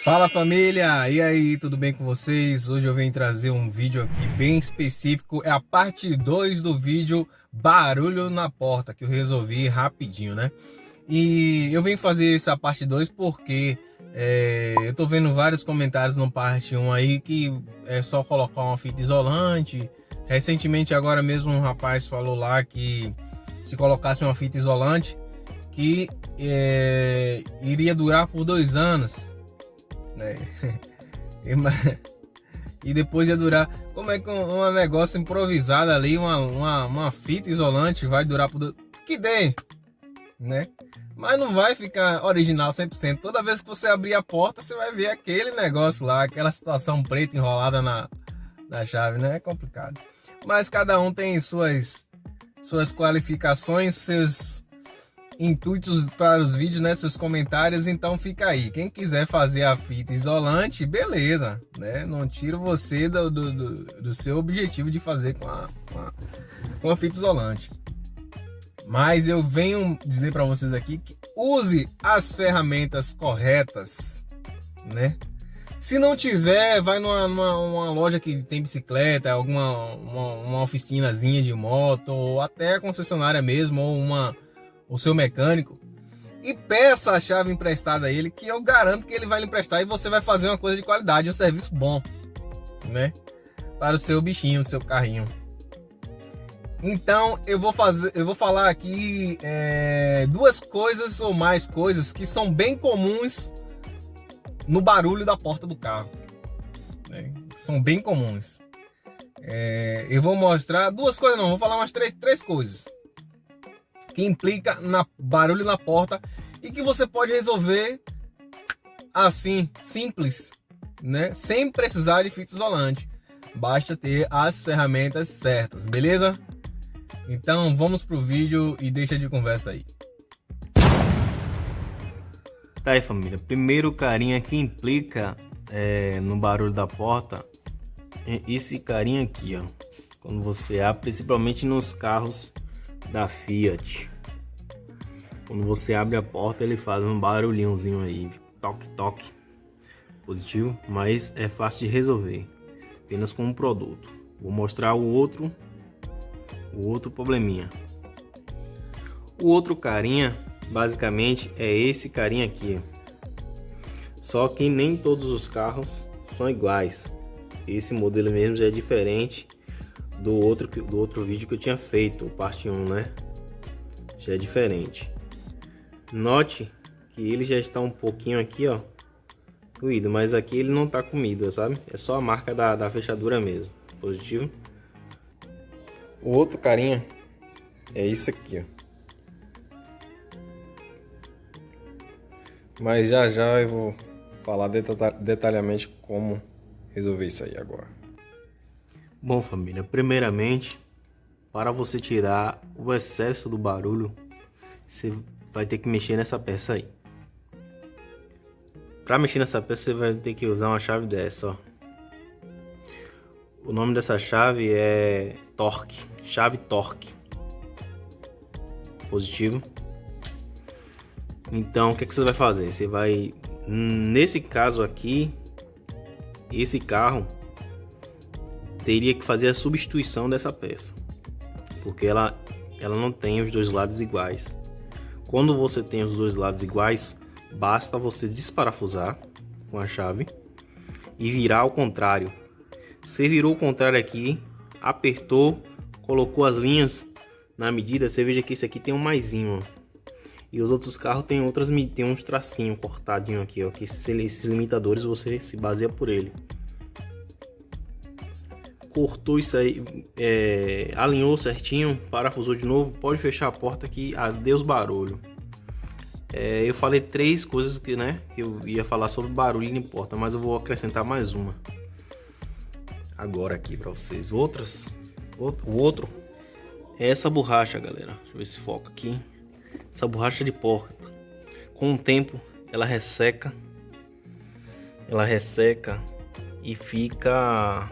Fala família, e aí, tudo bem com vocês? Hoje eu venho trazer um vídeo aqui bem específico, é a parte 2 do vídeo barulho na porta, que eu resolvi rapidinho, né? E eu venho fazer essa parte 2 porque eu tô vendo vários comentários no parte 1 aí que é só colocar uma fita isolante. Recentemente agora mesmo um rapaz falou lá que se colocasse uma fita isolante que iria durar por 2 anos. E depois ia durar. Como é que um negócio improvisado ali, uma fita isolante vai durar por que dê, né? Mas não vai ficar original 100%. Toda vez que você abrir a porta, você vai ver aquele negócio lá, aquela situação preta enrolada na chave, né? É complicado. Mas cada um tem suas qualificações, seus intuitos para os vídeos, né, seus comentários, então fica aí. Quem quiser fazer a fita isolante, beleza, né? Não tiro você do seu objetivo de fazer com a fita isolante. Mas eu venho dizer para vocês aqui que use as ferramentas corretas, né? Se não tiver, vai numa loja que tem bicicleta, uma oficinazinha de moto, ou até a concessionária mesmo, ou o seu mecânico, e peça a chave emprestada a ele, que eu garanto que ele vai lhe emprestar e você vai fazer uma coisa de qualidade, um serviço bom, né? Para o seu bichinho, o seu carrinho. Então eu vou falar aqui duas coisas ou mais coisas que são bem comuns no barulho da porta do carro, né? São bem comuns. Eu vou mostrar duas coisas, não, vou falar umas três coisas que implica na barulho na porta e que você pode resolver assim, simples, né? Sem precisar de fita isolante. Basta ter as ferramentas certas, beleza? Então vamos pro vídeo e deixa de conversa aí. Tá aí, família. Primeiro carinha que implica no barulho da porta é esse carinha aqui, ó. Quando você abre, principalmente nos carros da Fiat, quando você abre a porta ele faz um barulhinhozinho aí, toque toque, positivo, mas é fácil de resolver apenas com um produto. Vou mostrar o outro probleminha. O outro carinha basicamente é esse carinha aqui, só que nem todos os carros são iguais. Esse modelo mesmo já é diferente do outro vídeo que eu tinha feito, parte 1, né? Já é diferente. Note que ele já está um pouquinho aqui, ó, ruído, mas aqui ele não tá comido, sabe? É só a marca da fechadura mesmo, positivo. O outro carinha é isso aqui, ó. Mas já eu vou falar detalhadamente como resolver isso aí agora. Bom, família, primeiramente, para você tirar o excesso do barulho, você vai ter que mexer nessa peça aí. Para mexer nessa peça, você vai ter que usar uma chave dessa, ó. O nome dessa chave é Torque, chave Torque, positivo. Então, o que você vai fazer? Você vai, nesse caso aqui, esse carro teria que fazer a substituição dessa peça, porque ela não tem os dois lados iguais. Quando você tem os dois lados iguais, basta você desparafusar com a chave e virar ao contrário. Você virou ao contrário aqui, apertou, colocou as linhas na medida, você veja que esse aqui tem um maisinho, ó. E os outros carros tem uns tracinhos cortadinho aqui, ó, que esses limitadores você se baseia por ele. Cortou isso aí, alinhou certinho, parafusou de novo, pode fechar a porta que adeus barulho. Eu falei três coisas que eu ia falar sobre barulho em porta, mas eu vou acrescentar mais uma agora aqui para vocês. O outro é essa borracha, galera. Deixa eu ver se foca aqui. Essa borracha de porta, com o tempo ela resseca e fica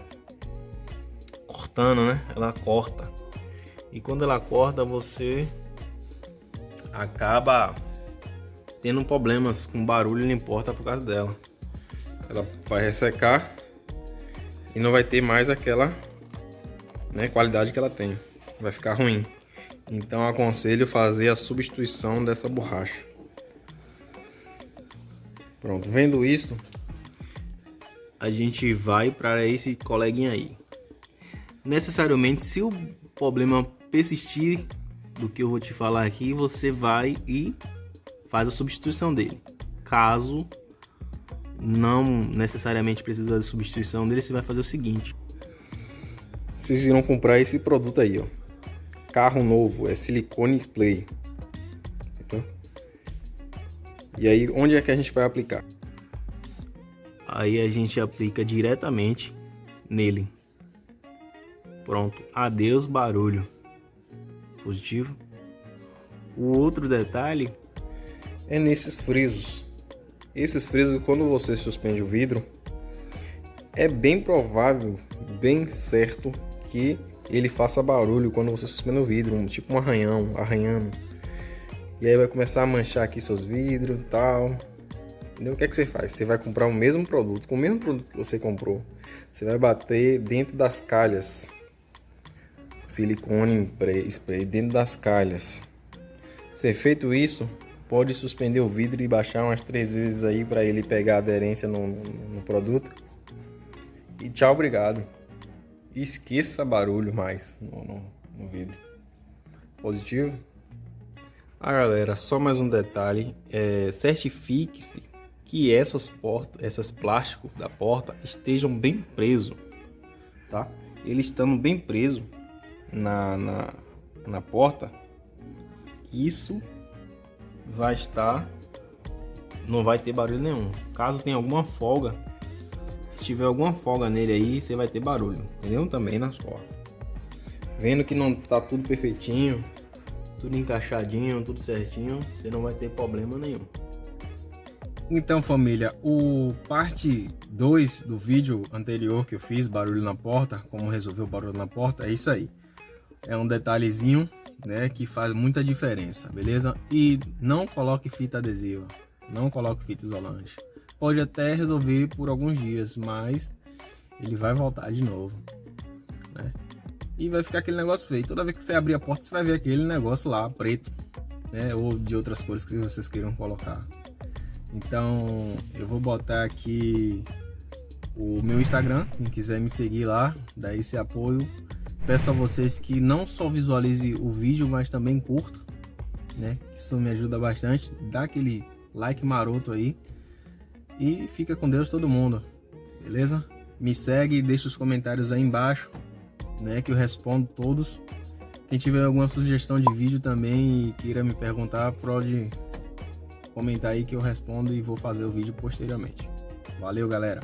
cortando, né? Ela corta, e quando ela corta você acaba tendo problemas com barulho, não importa por causa dela. ela vai ressecar e não vai ter mais aquela, né, qualidade que ela tem. Vai ficar ruim. Então aconselho fazer a substituição dessa borracha. Pronto, vendo isso, a gente vai para esse coleguinha aí. Necessariamente, se o problema persistir do que eu vou te falar aqui, você vai e faz a substituição dele. Caso não necessariamente precisa de substituição dele, você vai fazer o seguinte: vocês irão comprar esse produto aí, ó. Carro novo, é silicone spray. Então, e aí, onde é que a gente vai aplicar? Aí a gente aplica diretamente nele. Pronto, adeus barulho. Positivo. O outro detalhe é nesses frisos. Esses frisos, quando você suspende o vidro, é bem provável, bem certo que ele faça barulho quando você suspende o vidro, tipo um arranhão, arranhando. E aí vai começar a manchar aqui seus vidros e tal. Entendeu? O que é que você faz? Você vai comprar o mesmo produto, com o mesmo produto que você comprou. Você vai bater dentro das calhas. Silicone spray dentro das calhas. Se feito isso, pode suspender o vidro e baixar umas 3 vezes aí para ele pegar aderência no produto. E tchau, obrigado. Esqueça barulho mais no vidro. Positivo? Ah, galera, só mais um detalhe. Certifique-se que essas plásticos da porta estejam bem presos, tá? Eles estando bem presos na porta, isso vai estar, não vai ter barulho nenhum. Caso tenha alguma folga, se tiver alguma folga nele aí, você vai ter barulho, entendeu? Também nas portas. Vendo que não tá tudo perfeitinho, tudo encaixadinho, tudo certinho, você não vai ter problema nenhum. Então, família, o parte 2 do vídeo anterior que eu fiz, barulho na porta, como resolver o barulho na porta, é isso aí. É um detalhezinho, né, que faz muita diferença, beleza? E não coloque fita adesiva, não coloque fita isolante. Pode até resolver por alguns dias, mas ele vai voltar de novo, né? E vai ficar aquele negócio feio. Toda vez que você abrir a porta, você vai ver aquele negócio lá, preto, né? Ou de outras cores que vocês queiram colocar. Então, eu vou botar aqui o meu Instagram, quem quiser me seguir lá, dá esse apoio. Peço a vocês que não só visualize o vídeo, mas também curtam, né? Isso me ajuda bastante. Dá aquele like maroto aí. E fica com Deus todo mundo, beleza? Me segue e deixa os comentários aí embaixo, né? Que eu respondo todos. Quem tiver alguma sugestão de vídeo também e queira me perguntar, pode comentar aí que eu respondo e vou fazer o vídeo posteriormente. Valeu, galera!